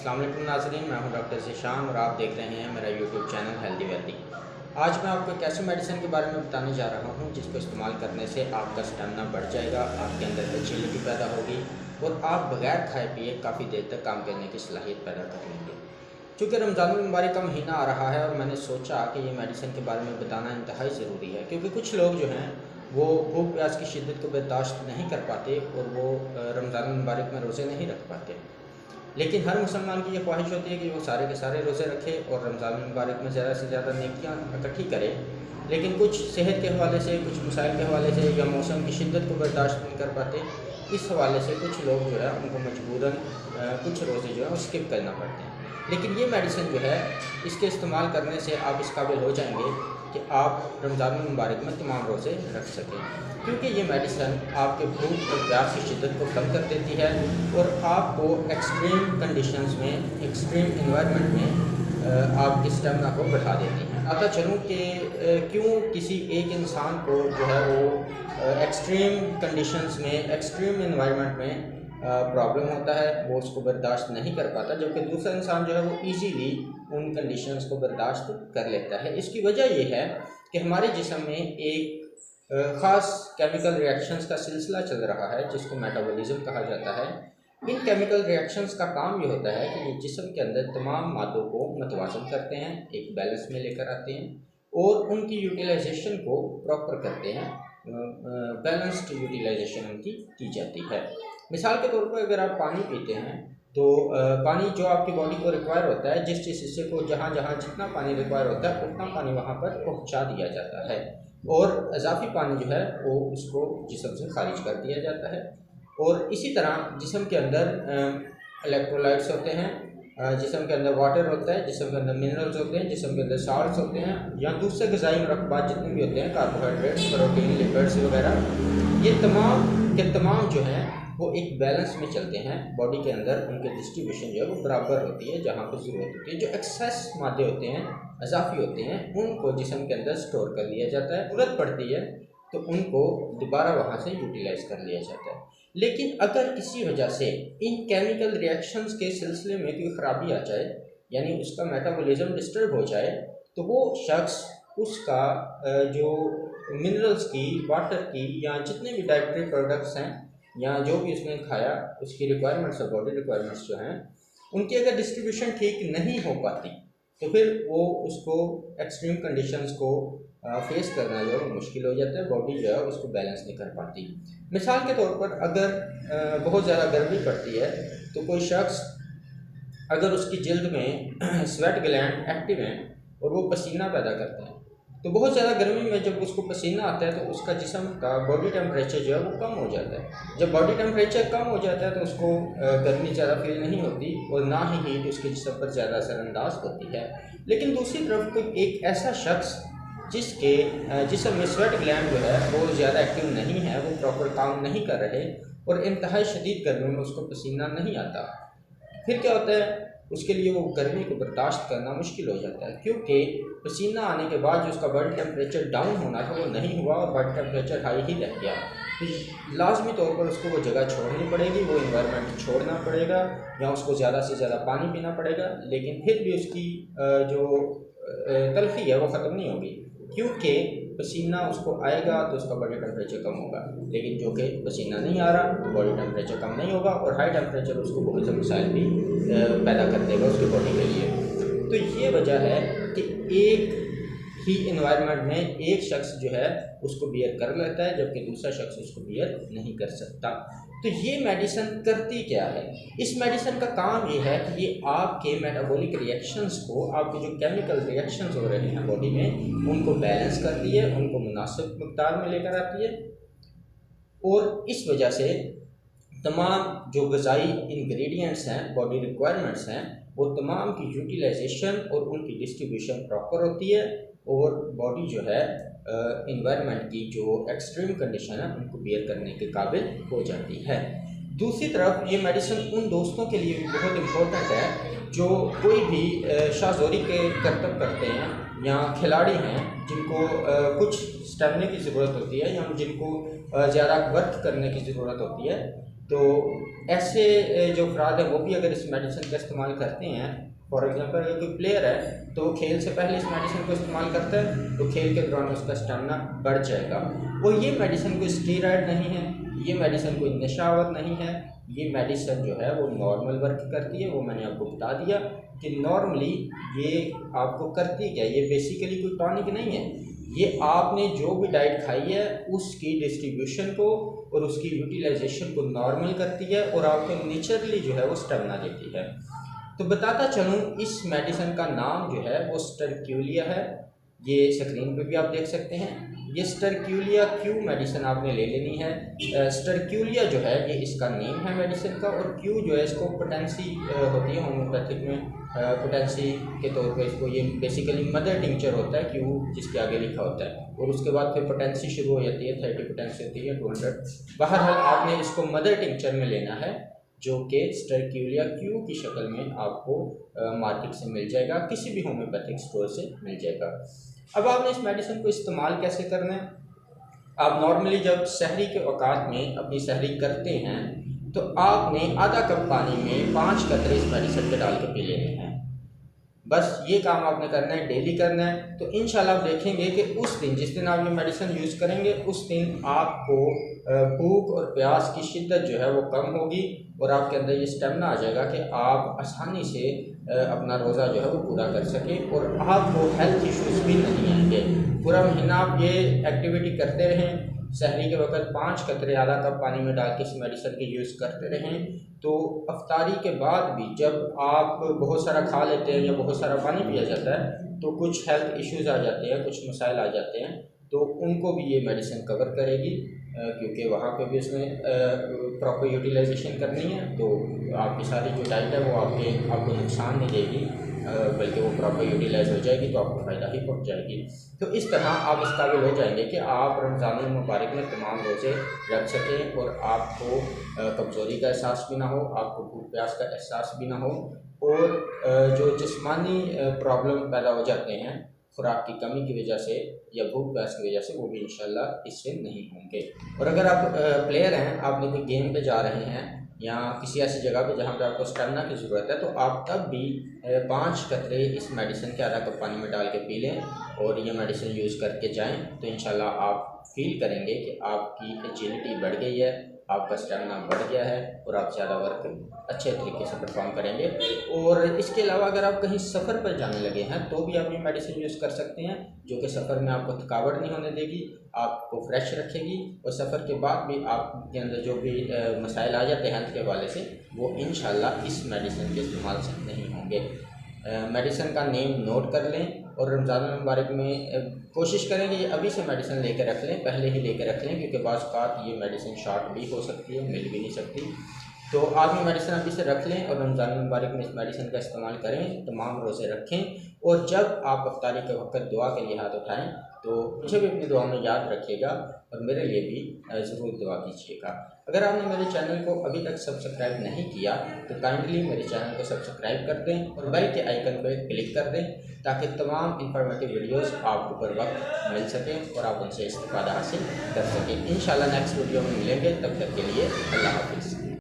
अस्सलाम वालेकुम नाज़रीन, मैं हूं डॉक्टर ज़ीशान और आप देख रहे हैं मेरा यूट्यूब चैनल हेल्दी वेल्दी। आज मैं आपको एक ऐसे मेडिसिन के बारे में बताने जा रहा हूं जिसको इस्तेमाल करने से आपका स्टेमिना बढ़ जाएगा, आपके अंदर एजिलिटी पैदा होगी और आप बगैर खाए पिए काफ़ी देर तक काम करने की सलाहियत पैदा कर लेंगे। चूँकि रमज़ान मुबारक का महीना आ रहा है और मैंने सोचा कि ये मेडिसिन के बारे में बताना इंतहाई ज़रूरी है, क्योंकि कुछ लोग जो हैं वो भूख प्यास की शिद्दत को बर्दाश्त नहीं कर पाते और वो रमज़ान मुबारक में रोज़े नहीं रख पाते। लेकिन हर मुसलमान की ये ख्वाहिश होती है कि वो सारे के सारे रोज़े रखे और रमज़ान मुबारक में ज़्यादा से ज़्यादा नेकियां इकट्ठी करे। लेकिन कुछ सेहत के हवाले से, कुछ मसाइल के हवाले से या मौसम की शिद्दत को बर्दाश्त नहीं कर पाते, इस हवाले से कुछ लोग जो है उनको मजबूरन कुछ रोज़े जो है वो स्किप करना पड़ते हैं। लेकिन ये मेडिसिन जो है, इसके इस्तेमाल करने से आप इस काबिल हो जाएंगे कि आप रमज़ान मुबारक में तमाम रोज़े रख सकें, क्योंकि ये मेडिसिन आपके भूख और प्यास की शिद्दत को कम कर देती है और आपको एक्सट्रीम कंडीशंस में, एक्सट्रीम इन्वायरमेंट में आपकी स्टेमिना को बढ़ा देती हैं। आता चलूँ कि क्यों किसी एक इंसान को जो है वो एक्सट्रीम कंडीशंस में, एक्सट्रीम इन्वायरमेंट में प्रॉब्लम होता है, वो उसको बर्दाश्त नहीं कर पाता, जबकि दूसरा इंसान जो है वो ईजीली उन कंडीशंस को बर्दाश्त कर लेता है। इसकी वजह ये है कि हमारे जिस्म में एक ख़ास केमिकल रिएक्शंस का सिलसिला चल रहा है जिसको मेटाबॉलिज्म कहा जाता है। इन केमिकल रिएक्शंस का काम ये होता है कि ये जिस्म के अंदर तमाम मादों को मतवाज़न करते हैं, एक बैलेंस में लेकर आते हैं और उनकी यूटिलाइजेशन को प्रॉपर करते हैं। बैलेंस्ड यूटिलाइजेशन उनकी की जाती है। मिसाल के तौर पर अगर आप पानी पीते हैं तो पानी जो आपकी बॉडी को रिक्वायर होता है, जिस जिस हिस्से को जहाँ जहाँ जितना पानी रिक्वायर होता है उतना पानी वहाँ पर पहुँचा दिया जाता है और इजाफी पानी जो है वो उसको जिस्म से खारिज कर दिया जाता है। और इसी तरह जिस्म के अंदर इलेक्ट्रोलाइट्स होते हैं, जिस्म के अंदर वाटर होता है, जिस्म के अंदर मिनरल्स होते हैं, जिस्म के अंदर साल्ट्स होते हैं या दूसरे ग़िज़ाई मरकबात जितने भी होते हैं, कार्बोहाइड्रेट्स, प्रोटीन, लिपिड्स वगैरह, ये तमाम के तमाम जो हैं वो एक बैलेंस में चलते हैं। बॉडी के अंदर उनके डिस्ट्रीब्यूशन जो है वो बराबर होती है जहाँ पर ज़रूरत होती है। जो एक्सेस मादे होते हैं, इजाफी होते हैं, उनको जिस्म के अंदर स्टोर कर लिया जाता है। ज़रूरत पड़ती है तो उनको दोबारा वहाँ से यूटिलाइज़ कर लिया जाता है। लेकिन अगर किसी वजह से इन केमिकल रिएक्शंस के सिलसिले में कोई ख़राबी आ जाए, यानी उसका मेटाबॉलिज्म डिस्टर्ब हो जाए, तो वो शख्स उसका जो मिनरल्स की, वाटर की या जितने भी डाइटरी प्रोडक्ट्स हैं या जो भी उसने खाया, उसकी रिक्वायरमेंट्स और बॉडी रिक्वायरमेंट्स जो हैं, उनकी अगर डिस्ट्रीब्यूशन ठीक नहीं हो पाती तो फिर वो उसको एक्सट्रीम कंडीशंस को फेस करना जो है मुश्किल हो जाता है। बॉडी जो है उसको बैलेंस नहीं कर पाती। मिसाल के तौर पर अगर बहुत ज़्यादा गर्मी पड़ती है तो कोई शख्स अगर उसकी जल्द में स्वेट ग्लैंड एक्टिव हैं और वो पसीना पैदा करते हैं, तो बहुत ज़्यादा गर्मी में जब उसको पसीना आता है तो उसका जिस्म का बॉडी टेम्परेचर जो है वो कम हो जाता है। जब बॉडी टेम्परेचर कम हो जाता है तो उसको गर्मी ज़्यादा फील नहीं होती और ना ही हीट उसके जिस्म पर ज़्यादा असरअंदाज होती है। लेकिन दूसरी तरफ कोई एक ऐसा शख्स जिसके जिस्म में स्वेट ग्लैंड जो है वो ज़्यादा एक्टिव नहीं है, वो प्रॉपर काम नहीं कर रहे और इंतहाई शदीद गर्मी में उसको पसीना नहीं आता, फिर क्या होता है, उसके लिए वो गर्मी को बर्दाश्त करना मुश्किल हो जाता है, क्योंकि पसीना आने के बाद जो उसका बॉडी टेम्परेचर डाउन होना था वो नहीं हुआ और बॉडी टेम्परेचर हाई ही रह गया। तो लाजमी तौर पर उसको वो जगह छोड़नी पड़ेगी, वो इन्वायरमेंट छोड़ना पड़ेगा या उसको ज़्यादा से ज़्यादा पानी पीना पड़ेगा। लेकिन फिर भी उसकी जो तलखी है वो ख़त्म नहीं होगी, क्योंकि पसीना उसको आएगा तो उसका बॉडी टेम्परेचर कम होगा। लेकिन जो कि पसीना नहीं आ रहा तो बॉडी टेम्परेचर कम नहीं होगा और हाई टेम्परेचर उसको बहुत से मसाइल भी पैदा कर देगा उसकी बॉडी के लिए। तो ये वजह है कि एक ही इन्वायरमेंट में एक शख्स जो है उसको बियर कर लेता है जबकि दूसरा शख्स उसको बियर नहीं कर सकता। तो ये मेडिसिन करती क्या है? इस मेडिसिन का काम ये है कि ये आपके मेटाबॉलिक रिएक्शंस को, आपके जो केमिकल रिएक्शंस हो रहे हैं बॉडी में, उनको बैलेंस करती है, उनको मुनासिब मकदार में लेकर आती है और इस वजह से तमाम जो ग़िज़ाई इंग्रेडिएंट्स हैं, बॉडी रिक्वायरमेंट्स हैं, वो तमाम की यूटिलाइजेशन और उनकी डिस्ट्रीब्यूशन प्रॉपर होती है और बॉडी जो है इन्वायरमेंट की जो एक्सट्रीम कंडीशन है उनको बियर करने के काबिल हो जाती है। दूसरी तरफ ये मेडिसिन उन दोस्तों के लिए भी बहुत इम्पोर्टेंट है जो कोई भी शाहज़ोरी के करतब करते हैं या खिलाड़ी हैं जिनको कुछ स्टेमिना की ज़रूरत होती है या जिनको ज़्यादा वर्क करने की ज़रूरत होती है। तो ऐसे जो अफराद हैं वो भी अगर इस मेडिसिन का इस्तेमाल करते हैं, फॉर एग्जांपल अगर कोई प्लेयर है तो खेल से पहले इस मेडिसिन को इस्तेमाल करता है तो खेल के दौरान उसका स्टेमिना बढ़ जाएगा। और ये मेडिसिन कोई स्टीरॉयड नहीं है, ये मेडिसिन कोई नशावर नहीं है, ये मेडिसिन जो है वो नॉर्मल वर्क करती है। वो मैंने आपको बता दिया कि नॉर्मली ये आपको करती क्या है। ये बेसिकली कोई टॉनिक नहीं है, ये आपने जो भी डाइट खाई है उसकी डिस्ट्रीब्यूशन को और उसकी यूटिलाइजेशन को नॉर्मल करती है और आपको नेचुरली जो है वो स्टेमिना देती है। तो बताता चलूँ, इस मेडिसिन का नाम जो है वो स्टरक्यूलिया है। ये स्क्रीन पे भी आप देख सकते हैं। ये स्टरक्यूलिया क्यू मेडिसिन आपने ले लेनी है। स्टरक्यूलिया जो है ये इसका नेम है मेडिसिन का, और क्यू जो है इसको पोटेंसी होती है होम्योपैथिक में, पोटेंसी के तौर पे इसको, ये बेसिकली मदर टिंचर होता है क्यू जिसके आगे लिखा होता है, और उसके बाद फिर पोटेंसी शुरू हो जाती है, 30 पोटेंसी होती है 200। बहरहाल आपने इसको मदर टिंचर में लेना है, जो कि स्टरक्यूलिया क्यू की शक्ल में आपको मार्केट से मिल जाएगा, किसी भी होम्योपैथिक स्टोर से मिल जाएगा। अब आपने इस मेडिसिन को इस्तेमाल कैसे करना है। आप नॉर्मली जब सहरी के औकात में अपनी सहरी करते हैं तो आपने आधा कप पानी में 5 कतरे इस मेडिसिन के डाल के पी लेने हैं। बस ये काम आपने करना है, डेली करना है। तो इंशाल्लाह आप देखेंगे कि उस दिन, जिस दिन आप ये मेडिसिन यूज़ करेंगे, उस दिन आपको भूख और प्यास की शिद्दत जो है वो कम होगी और आपके अंदर ये स्टेमिना आ जाएगा कि आप आसानी से अपना रोज़ा जो है वो पूरा कर सकें और आपको हेल्थ इश्यूज़ भी नहीं आएंगे। पूरा महीना आप ये एक्टिविटी करते रहें, सहरी के वक्त 5 कतरे आधा कप पानी में डाल के इस मेडिसिन के यूज़ करते रहें, तो अफ्तारी के बाद भी जब आप बहुत सारा खा लेते हैं या बहुत सारा पानी पिया जाता है तो कुछ हेल्थ इश्यूज़ आ जाते हैं, कुछ मसाइल आ जाते हैं, तो उनको भी ये मेडिसिन कवर करेगी, क्योंकि वहाँ पे भी उसमें प्रॉपर यूटिलाइजेशन करनी है। तो आपकी सारी जो डाइट है वो आपको नुकसान नहीं देगी, बल्कि वो प्रॉपर यूटिलाइज हो जाएगी तो आपको फ़ायदा ही पहुँच जाएगी। तो इस तरह आप इस काबिल हो जाएंगे कि आप रमज़ान मुबारक में तमाम रोज़े रख सकें और आपको कमज़ोरी का एहसास भी ना हो, आपको भूख प्यास का एहसास भी ना हो, और जो जिस्मानी प्रॉब्लम पैदा हो जाते हैं खुराक की कमी की वजह से या भूख प्यास की वजह से, वो भी इंशाल्लाह इससे नहीं होंगे। और अगर आप प्लेयर हैं, आपने कोई गेम पे जा रहे हैं या किसी ऐसी जगह पे जहाँ पे आपको स्टेमिना की ज़रूरत है, तो आप तब भी 5 कतरे इस मेडिसिन के आधा कप पानी में डाल के पी लें और ये मेडिसिन यूज़ करके जाएं, तो इंशाल्लाह आप फील करेंगे कि आपकी एजिलिटी बढ़ गई है, आपका स्टेमिना बढ़ गया है और आप ज़्यादा वर्क अच्छे तरीके से परफॉर्म करेंगे। और इसके अलावा अगर आप कहीं सफ़र पर जाने लगे हैं तो भी आप ये मेडिसिन यूज़ कर सकते हैं, जो कि सफ़र में आपको थकावट नहीं होने देगी, आपको फ्रेश रखेगी, और सफ़र के बाद भी आपके अंदर जो भी मसाइल आ जाते हैं हेल्थ के हवाले से, वो इंशाल्लाह इस मेडिसिन के इस्तेमाल से नहीं होंगे। मेडिसिन का नेम नोट कर लें और रमज़ान मुबारक में कोशिश करें कि ये अभी से मेडिसिन लेकर रख लें, पहले ही लेकर रख लें, क्योंकि बाज़ औक़ात ये मेडिसिन शॉर्ट भी हो सकती है, मिल भी नहीं सकती। तो आप ये मेडिसिन अभी से रख लें और रमज़ान मुबारक में इस मेडिसिन का इस्तेमाल करें, तमाम रोज़े रखें, और जब आप अफ्तारी के वक्त दुआ के लिए हाथ उठाएँ तो मुझे भी अपनी दुआ में याद रखिएगा और मेरे लिए भी ज़रूर दुआ कीजिएगा। अगर आपने मेरे चैनल को अभी तक सब्सक्राइब नहीं किया तो काइंडली मेरे चैनल को सब्सक्राइब कर दें और बेल के आइकन पर क्लिक कर दें, ताकि तमाम इंफॉर्मेटिव वीडियोस आपको बर वक्त मिल सकें और आप उनसे इस्तिफादा हासिल कर सकें। इंशाल्लाह नेक्स्ट वीडियो में मिलेंगे, तब तक के लिए अल्लाह हाफ़िज़।